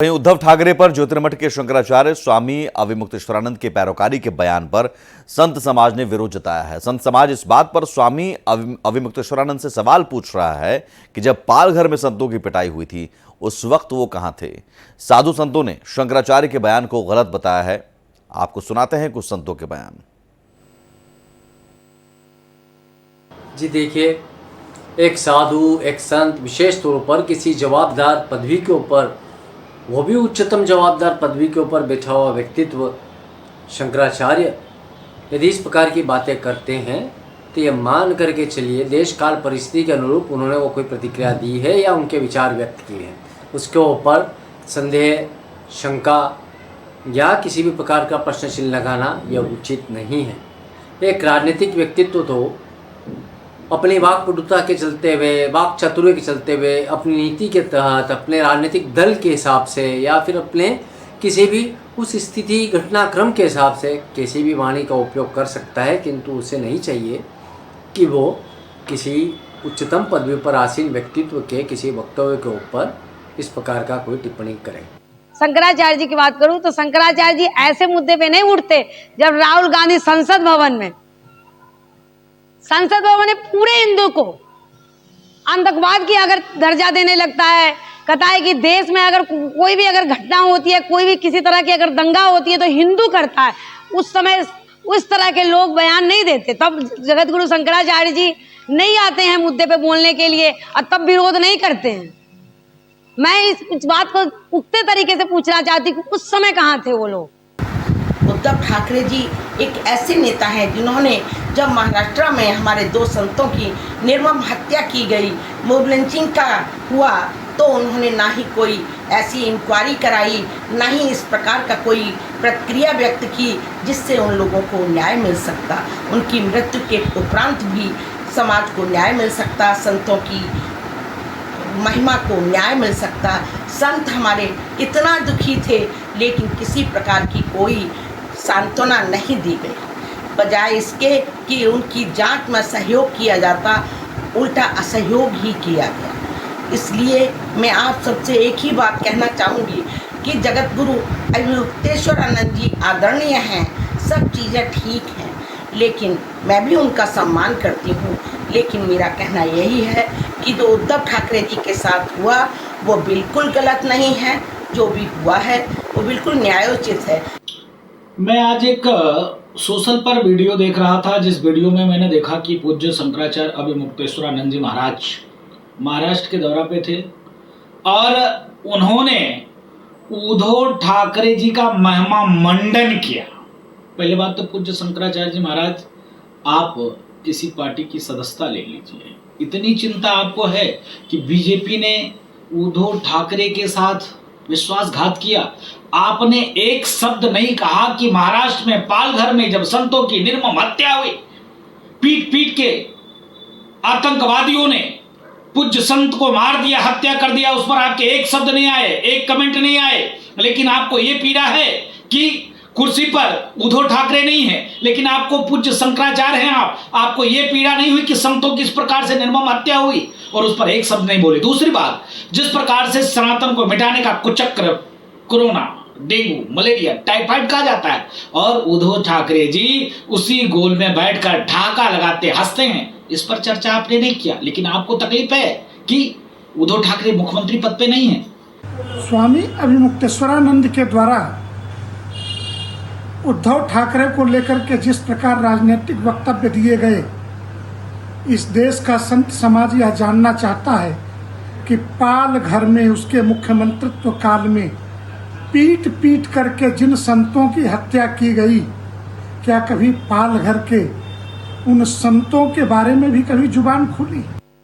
वहीं उद्धव ठाकरे पर ज्योतिर्मठ के शंकराचार्य स्वामी अविमुक्तेश्वरानंद के पैरोकारी के बयान पर संत समाज ने विरोध जताया है। संत समाज इस बात पर स्वामी अविमुक्तेश्वरानंद से सवाल पूछ रहा है कि जब पालघर में संतों की पिटाई हुई थी उस वक्त वो कहां थे। साधु संतों ने शंकराचार्य के बयान को गलत बताया है। आपको सुनाते हैं कुछ संतों के बयान। जी देखिए, एक साधु, एक संत विशेष तौर पर किसी जवाबदार पदवी के ऊपर, वो भी उच्चतम जवाबदार पदवी के ऊपर बैठा हुआ व्यक्तित्व शंकराचार्य यदि इस प्रकार की बातें करते हैं तो ये मान करके चलिए देश काल परिस्थिति के अनुरूप उन्होंने वो कोई प्रतिक्रिया दी है या उनके विचार व्यक्त किए हैं। उसके ऊपर संदेह, शंका या किसी भी प्रकार का प्रश्न चिन्ह लगाना यह उचित नहीं है। एक राजनीतिक व्यक्तित्व तो अपनी वाक पटुता के चलते हुए, वाक चातुर्य के चलते हुए, अपनी नीति के तहत, अपने राजनीतिक दल के हिसाब से या फिर अपने किसी भी उस स्थिति घटनाक्रम के हिसाब से किसी भी वाणी का उपयोग कर सकता है, किंतु उसे नहीं चाहिए कि वो किसी उच्चतम पदवी पर आसीन व्यक्तित्व के किसी वक्तव्य के ऊपर इस प्रकार का कोई टिप्पणी करें। शंकराचार्य जी की बात करूं तो शंकराचार्य जी ऐसे मुद्दे पे नहीं उठते। जब राहुल गांधी संसद भवन ने पूरे हिंदू को आतंकवाद की अगर दर्जा देने लगता है, कहता है कि देश में अगर कोई भी अगर घटना होती है, कोई भी किसी तरह की अगर दंगा होती है तो हिंदू करता है, उस समय उस तरह के लोग बयान नहीं देते। तब जगत गुरु शंकराचार्य जी नहीं आते हैं मुद्दे पे बोलने के लिए और तब विरोध नहीं करते हैं। मैं इस बात को पुख्ते तरीके से पूछना चाहती हूँ, उस समय कहाँ थे वो लोग। उद्धव ठाकरे जी एक ऐसे नेता हैं जिन्होंने जब महाराष्ट्र में हमारे दो संतों की निर्मम हत्या की गई, मोब लिंचिंग का हुआ, तो उन्होंने ना ही कोई ऐसी इंक्वायरी कराई, ना ही इस प्रकार का कोई प्रतिक्रिया व्यक्त की जिससे उन लोगों को न्याय मिल सकता। उनकी मृत्यु के उपरांत भी समाज को न्याय मिल सकता, संतों की महिमा को न्याय मिल सकता। संत हमारे इतना दुखी थे लेकिन किसी प्रकार की कोई सांत्वना नहीं दी गई, बजाय इसके कि उनकी जांच में सहयोग किया जाता, उल्टा असहयोग ही किया गया। इसलिए मैं आप सबसे एक ही बात कहना चाहूँगी कि जगत गुरु अविमुक्तेश्वरानंद जी आदरणीय हैं, सब चीज़ें ठीक हैं, लेकिन मैं भी उनका सम्मान करती हूँ। लेकिन मेरा कहना यही है कि जो उद्धव ठाकरे जी के साथ हुआ वो बिल्कुल गलत नहीं है, जो भी हुआ है वो बिल्कुल न्यायोचित है। मैं आज एक सोशल पर वीडियो देख रहा था, जिस वीडियो में मैंने देखा कि पूज्य शंकराचार्य अविमुक्तेश्वरानंद जी महाराज महाराष्ट्र के दौरा पे थे और उन्होंने उद्धव ठाकरे जी का महिमा मंडन किया। पहले बात तो पूज्य शंकराचार्य जी महाराज, आप किसी पार्टी की सदस्यता ले लीजिए। इतनी चिंता आपको है कि बीजेपी ने उद्धव ठाकरे के साथ विश्वासघात किया, आपने एक शब्द नहीं कहा कि महाराष्ट्र में पालघर में जब संतों की निर्मम हत्या हुई, पीट पीट के आतंकवादियों ने पूज्य संत को मार दिया, हत्या कर दिया, उस पर आपके एक शब्द नहीं आए, एक कमेंट नहीं आए। लेकिन आपको यह पीड़ा है कि कुर्सी पर उद्धव ठाकरे नहीं है, लेकिन आपको पूज्य शंकराचार्य हैं, आपको यह पीड़ा नहीं हुई कि संतों की इस प्रकार से निर्मम हत्या हुई और उस पर एक शब्द नहीं बोले। दूसरी बात, जिस प्रकार से सनातन को मिटाने का कुचक्र कोरोना, डेंगू, मलेरिया, टाइफाइड कहा जाता है और उद्धव ठाकरे जी उसी गोल में बैठकर ढाका लगाते हंसते हैं, इस पर चर्चा आपने नहीं किया। लेकिन आपको तकलीफ है कि उद्धव ठाकरे मुख्यमंत्री पद पे नहीं है। स्वामी अविमुक्तेश्वरानंद के द्वारा उद्धव ठाकरे को लेकर के जिस प्रकार राजनीतिक वक्तव्य दिए गए, इस देश का संत समाज यह जानना चाहता है कि पालघर में उसके मुख्यमंत्रित्व काल में पीट पीट करके जिन संतों की हत्या की गई, क्या कभी पालघर के उन संतों के बारे में भी कभी जुबान खुली?